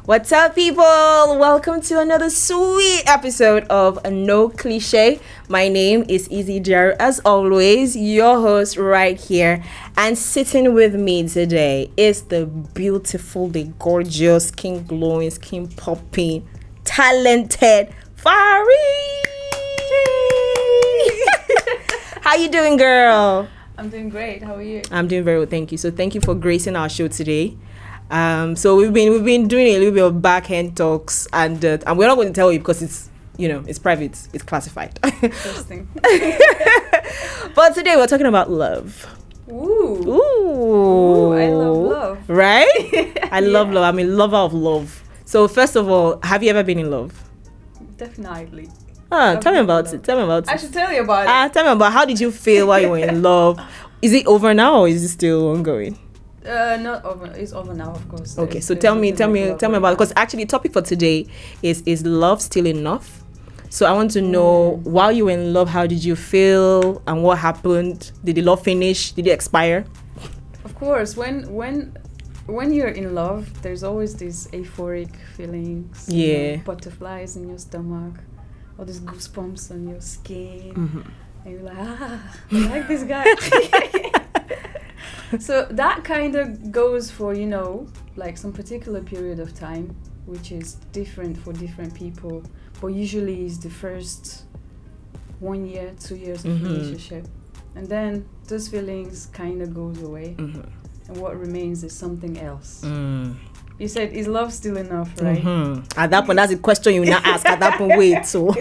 What's up, people? Welcome to another sweet episode of NoCliché. My name is Izzy, Idiaru, as always, your host right here. And sitting with me today is the beautiful, the gorgeous, skin glowing, skin popping, talented Fari. How you doing, girl? I'm doing great. How are you? I'm doing very well, thank you. So thank you for gracing our show today. So we've been doing a little bit of backhand talks, and we're not going to tell you because it's private, it's classified. Interesting. But today we're talking about love. Ooh, I love love. Right? I love love. I'm a lover of love. So first of all, have you ever been in love? Definitely. Tell me about it. I should tell you about it. Tell me about how did you feel while you were in love? Is it over now or is it still ongoing? Not over. It's over now, of course. Okay, so tell me about it, because actually the topic for today is love still enough? So I want to know, while you were in love, how did you feel and what happened? Did the love finish? Did it expire? Of course, when you're in love, there's always these euphoric feelings. Yeah. Butterflies in your stomach, all these goosebumps on your skin, and you're like, I like this guy. So that kind of goes for, like some particular period of time, which is different for different people, but usually is the first 1 year, 2 years of relationship. And then those feelings kind of goes away, and what remains is something else. You said, is love still enough, right? At that point, that's the question you now ask. At that point, wait, so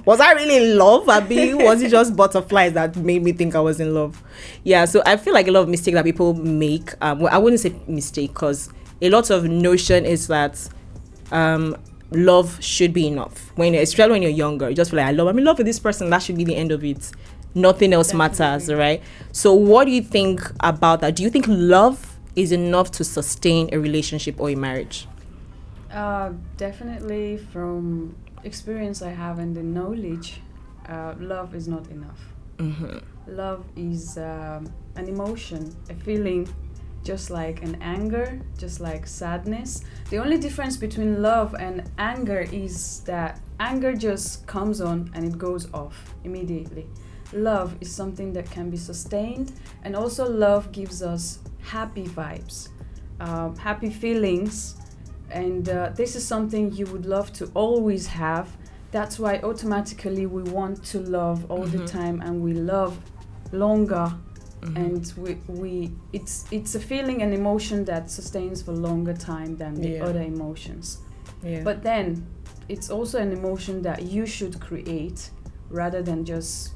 was I really in love? Was it just butterflies that made me think I was in love? Yeah, so I feel like a lot of mistakes that people make, well, I wouldn't say mistake, because a lot of notion is that love should be enough. Especially when you're younger, you just feel like, I'm in love with this person, that should be the end of it. Nothing else matters, right? So what do you think about that? Do you think love is enough to sustain a relationship or a marriage? Definitely, from experience I have and the knowledge, love is not enough. Love is an emotion, a feeling, just like an anger, just like sadness. The only difference between love and anger is that anger just comes on and it goes off immediately. Love is something that can be sustained, and also love gives us happy vibes, happy feelings, and this is something you would love to always have. That's why automatically we want to love all the time, and we love longer, and it's a feeling and emotion that sustains for longer time than the other emotions. But then it's also an emotion that you should create, rather than just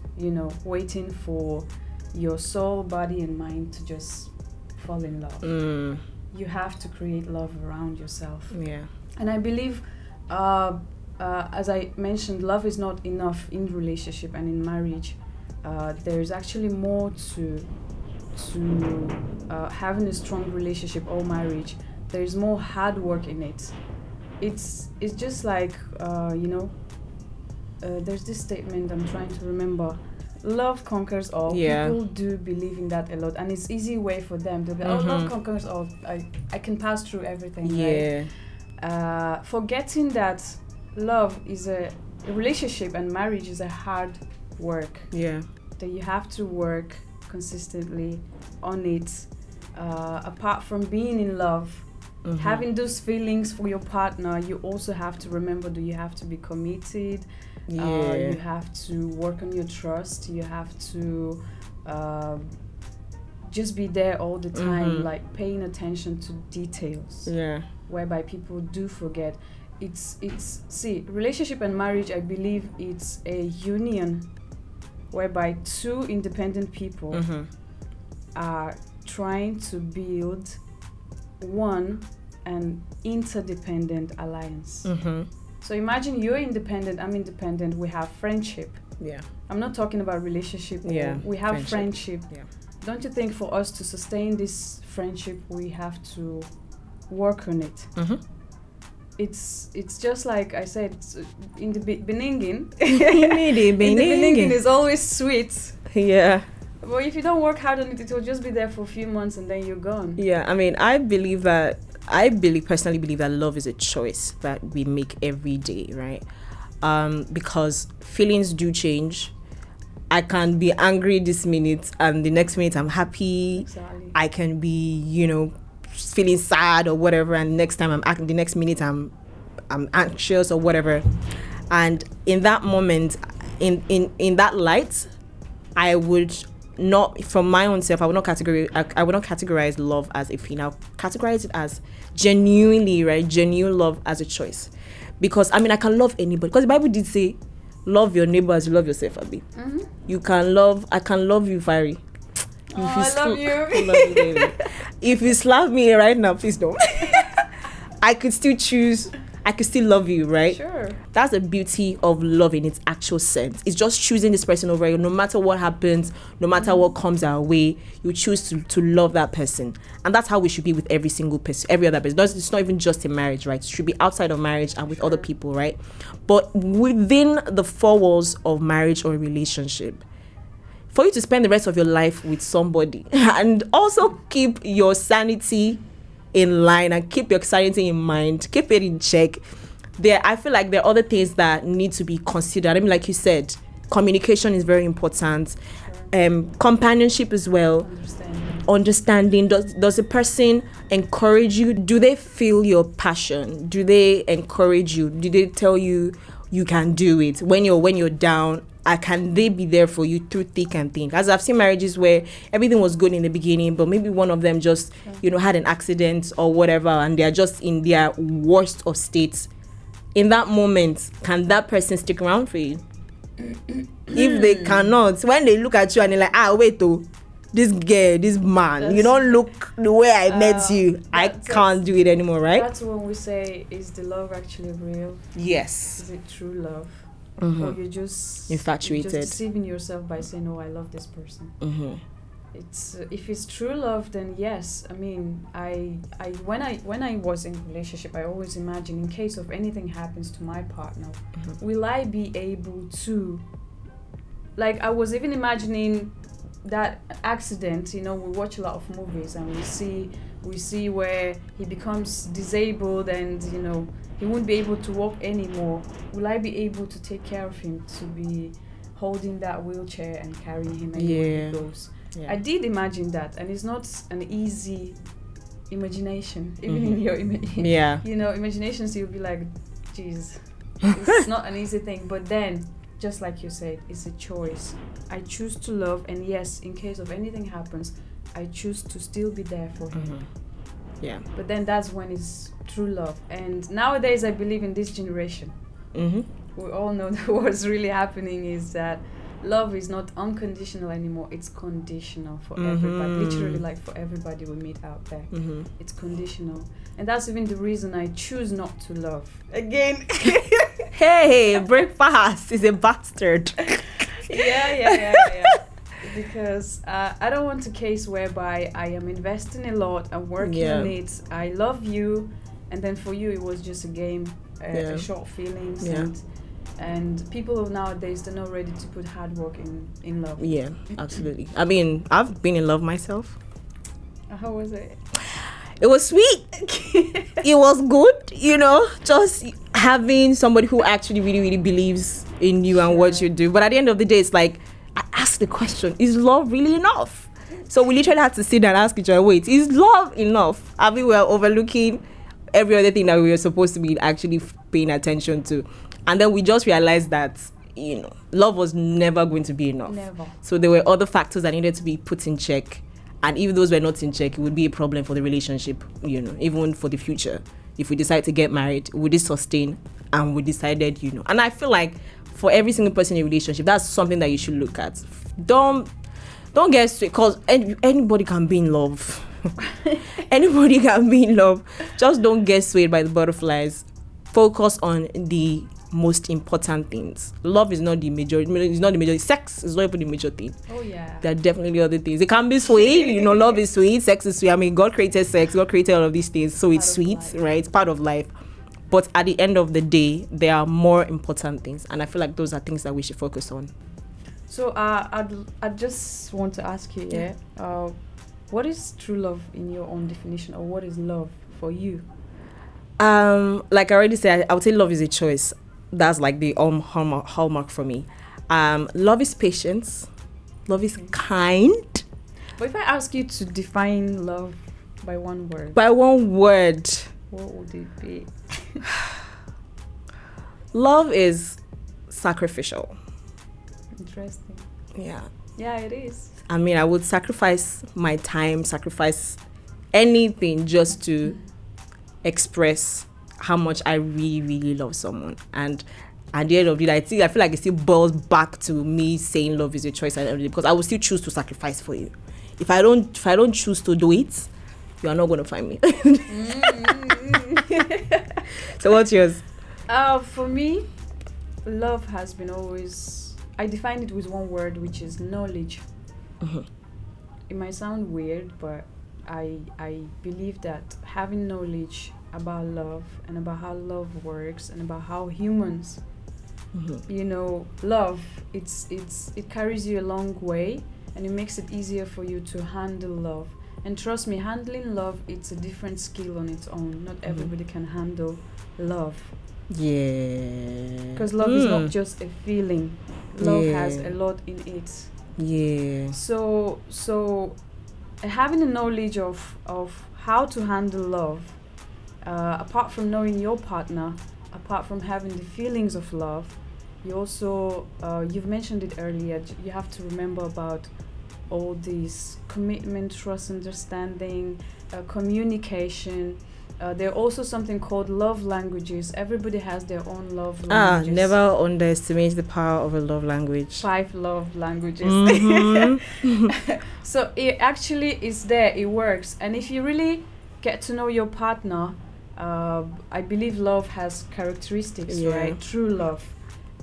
waiting for your soul, body and mind to just fall in love. You have to create love around yourself. And I believe, as I mentioned, love is not enough in relationship and in marriage. There's actually more to having a strong relationship or marriage. There's more hard work in it. It's just like there's this statement I'm trying to remember. Love conquers all. People do believe in that a lot, and it's easy way for them to be, love conquers all. I can pass through everything. Right? Forgetting that love is a relationship and marriage is a hard work. That you have to work consistently on it. Apart from being in love, having those feelings for your partner, you also have to remember that you have to be committed. You have to work on your trust. You have to just be there all the time, like paying attention to details. Whereby people do forget. See, relationship and marriage, I believe it's a union whereby two independent people are trying to build an interdependent alliance. So imagine you're independent, I'm independent, we have friendship. I'm not talking about relationship. We have friendship. Don't you think for us to sustain this friendship, we have to work on it? It's just like I said, in the beginning. The beginning is always sweet. But if you don't work hard on it, it will just be there for a few months and then you're gone. I mean, I believe that personally believe that love is a choice that we make every day, right? Because feelings do change. I can be angry this minute and the next minute I'm happy. Exactly. I can be, feeling sad or whatever, and next time the next minute I'm anxious or whatever. And in that moment, in that light, I would not, from my own self, I would not categorize love as a feeling. I'll categorize it as genuinely, right? Genuine love as a choice. Because I can love anybody. Because the Bible did say, love your neighbor as you love yourself, Abi. Mm-hmm. I can love you, Fari. I love you. I love you, baby. If you slap me right now, please don't. I could still love you, right? Sure. That's the beauty of love in its actual sense. It's just choosing this person over you. No matter what happens, no matter what comes our way, you choose to love that person. And that's how we should be with every single person, every other person. It's not even just in marriage, right? It should be outside of marriage and with other people, right? But within the four walls of marriage or a relationship, for you to spend the rest of your life with somebody and also keep your sanity in line and keep your sanity in mind, keep it in check, I feel like there are other things that need to be considered. Like you said, communication is very important. Companionship as well. Understanding. Does a person encourage you? Do they feel your passion? Do they encourage you? Do they tell you you can do it when you're down? Can they be there for you through thick and thin? As I've seen marriages where everything was good in the beginning, but maybe one of them just had an accident or whatever, and they're just in their worst of states. In that moment, can that person stick around for you? If they cannot, when they look at you and they're like, wait, this girl, this man, you don't look the way I met you. I can't do it anymore, right? That's when we say, is the love actually real? Yes. Is it true love? Mm-hmm. Or you're just infatuated, you're just deceiving yourself by saying, "Oh, I love this person." Mm-hmm. It's if it's true love, then yes. When I was in a relationship, I always imagine, in case of anything happens to my partner, will I be able to? Like, I was even imagining that accident. We watch a lot of movies and we see where he becomes disabled and he won't be able to walk anymore. Will I be able to take care of him, to be holding that wheelchair and carrying him anywhere he goes? Yeah. I did imagine that, and it's not an easy imagination. Even in your imaginations, you'll be like, geez, it's not an easy thing. But then, just like you said, it's a choice. I choose to love, and yes, in case of anything happens, I choose to still be there for him. Yeah. But then that's when it's true love. And nowadays, I believe in this generation, we all know that what's really happening is that love is not unconditional anymore. It's conditional for everybody. Literally, like for everybody we meet out there. It's conditional. And that's even the reason I choose not to love. Again. Hey, breakfast is a bastard. Yeah. Because I don't want a case whereby I am investing a lot and working on it. I love you, and then for you it was just a game, a short feelings, and people of nowadays, they're not ready to put hard work in love. Yeah, absolutely. I've been in love myself. How was it? It was sweet. It was good, just having somebody who actually really, really believes in you and what you do. But at the end of the day, it's like, I asked the question, is love really enough? So we literally had to sit and ask each other, wait, is love enough? We were overlooking every other thing that we were supposed to be actually paying attention to. And then we just realized that, love was never going to be enough. Never. So there were other factors that needed to be put in check. And if those were not in check, it would be a problem for the relationship, even for the future. If we decide to get married, would it sustain? And we decided, And I feel like for every single person in a relationship, that's something that you should look at. Don't get straight, because anybody can be in love. Anybody can be in love. Just don't get swayed by the butterflies. Focus on the most important things. Love is not the major. It's not the major. Sex is not even the major thing. Oh yeah. There are definitely other things. It can be sweet. Love is sweet. Sex is sweet. God created sex. God created all of these things, so it's sweet, right? It's part of life. But at the end of the day, there are more important things, and I feel like those are things that we should focus on. So I just want to ask you, what is true love in your own definition, or what is love for you? Like I already said, I would say love is a choice. That's like the hallmark for me. Love is patience. Love is kind. But if I ask you to define love by one word, By one word, what would it be? love is sacrificial. Interesting. Yeah. Yeah, it is. I mean, I would sacrifice my time, sacrifice anything just to express how much I really, really love someone. And at the end of the day, I feel like it still boils back to me saying love is a choice and everything, because I will still choose to sacrifice for you. If I don't choose to do it, you are not going to find me. So what's yours? For me, love has been always, I define it with one word, which is knowledge. Mm-hmm. It might sound weird, but I believe that having knowledge about love and about how love works and about how humans, love, it carries you a long way, and it makes it easier for you to handle love. And trust me, handling love, it's a different skill on its own. Not everybody can handle love. Yeah. Because love is not just a feeling. Love has a lot in it. Yeah. So having a knowledge of how to handle love, apart from knowing your partner, apart from having the feelings of love, you also, you've mentioned it earlier, you have to remember about all these commitment, trust, understanding, communication. There are also something called love languages. Everybody has their own love languages. Never underestimate the power of a love language. 5 love languages. Mm-hmm. So it actually is there, it works. And if you really get to know your partner, I believe love has characteristics, right? True love.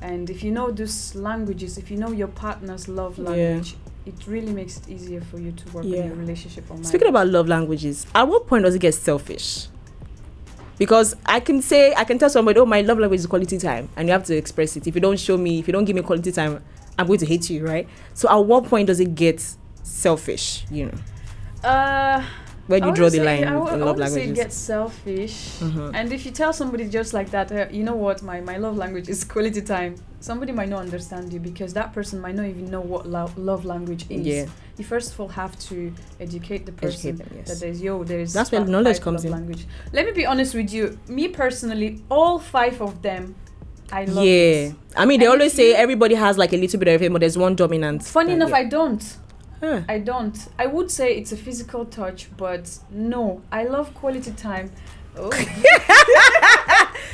And if you know these languages, if you know your partner's love language, it really makes it easier for you to work on your relationship or marriage. Speaking about love languages, at what point does it get selfish? Because I can tell somebody, oh, my love language is quality time, and you have to express it. If you don't give me quality time, I'm going to hate you, right? So at what point does it get selfish, Where do you draw the line in love languages? Say it gets selfish. Mm-hmm. And if you tell somebody just like that, you know what, my love language is quality time, somebody might not understand you, because that person might not even know what love language is. Yeah. You first of all have to educate the person that there's that's where knowledge comes in. Language. Let me be honest with you. Me personally, all 5 of them, I love it. I mean, they always say everybody has like a little bit of everything, but there's one dominant. Funny enough, I don't. I don't. I would say it's a physical touch, but no, I love quality time. Oh.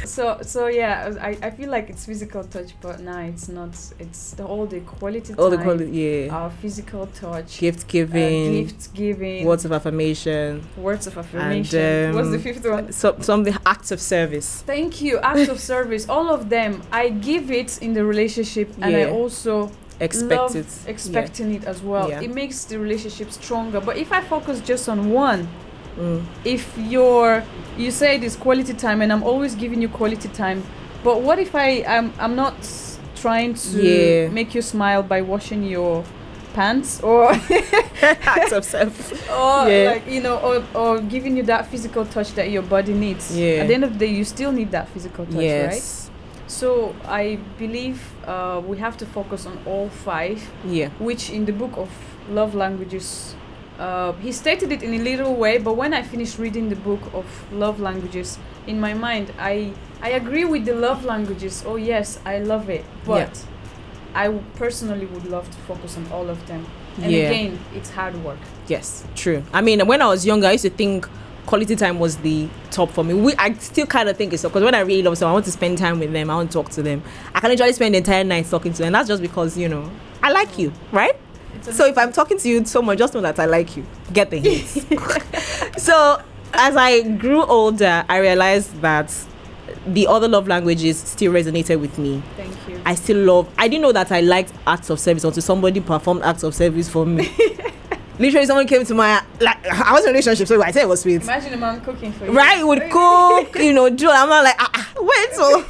So yeah, I feel like it's physical touch, but it's not. It's all the quality time. Our physical touch. Gift giving. Words of affirmation. And, what's the 5th one? Some acts of service. Thank you. Acts of service. All of them. I give it in the relationship, and I also expecting it as well. It makes the relationship stronger. But if I focus just on one, if you say this quality time and I'm always giving you quality time, but what if I'm not trying to make you smile by washing your pants or acts of service, or or giving you that physical touch that your body needs. At the end of the day, you still need that physical touch, right? So I believe we have to focus on all 5, which in the book of love languages, he stated it in a little way, but when I finished reading the book of love languages, in my mind, I agree with the love languages. Oh yes, I love it, but I personally would love to focus on all of them. And again, it's hard work. Yes, true. I mean, when I was younger, I used to think quality time was the top for me. I still kind of think it's so, because when I really love someone, I want to spend time with them, I want to talk to them. I can literally spend the entire night talking to them, and that's just because I like you, right? So if I'm talking to you so much, just know that I like you. Get the hint. So as I grew older, I realized that the other love languages still resonated with me. Thank you. I didn't know that I liked acts of service until somebody performed acts of service for me. Literally, someone came to I was in a relationship, so I said it was sweet. Imagine a man cooking for you. Right, would cook, do. I'm not like, wait, so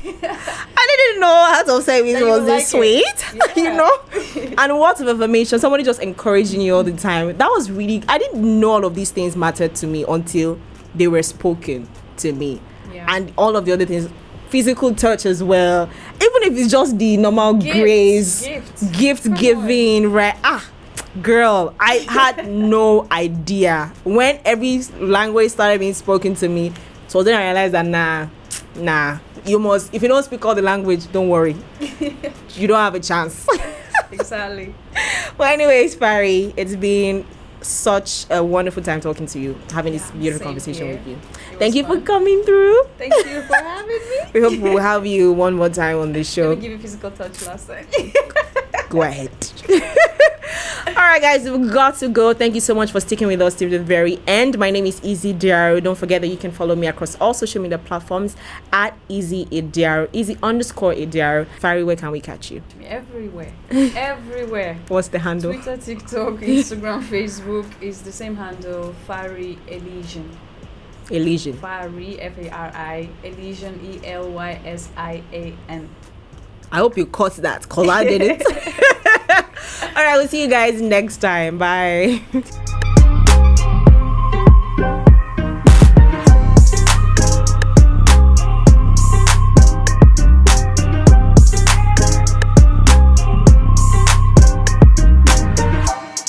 I didn't know how to say it was this sweet, And words of affirmation, somebody just encouraging you all the time. That was really, I didn't know all of these things mattered to me until they were spoken to me. Yeah. And all of the other things, physical touch as well, even if it's just the normal grace, gift giving, right? Girl, I had no idea when every language started being spoken to me. So then I realized that nah, you must, if you don't speak all the language, don't worry, you don't have a chance. Exactly. Well, anyways, Fari, it's been such a wonderful time talking to you, having this beautiful conversation with you. Thank you for coming through. Thank you for having me. We hope we'll have you one more time on this show. Let me give you physical touch last time. Go ahead. All right, guys, we've got to go. Thank you so much for sticking with us to the very end. My name is Izzy Idiaru. Don't forget that you can follow me across all social media platforms at Izzy Idiaru, Izzy_Idiaru. Fari, where can we catch you? Everywhere. Everywhere. What's the handle? Twitter, TikTok, Instagram, Facebook is the same handle, farielysian. Elysian. Fari, F-A-R-I, Elysian, E-L-Y-S-I-A-N. I hope you caught that, because I did it. All right, we'll see you guys next time. Bye.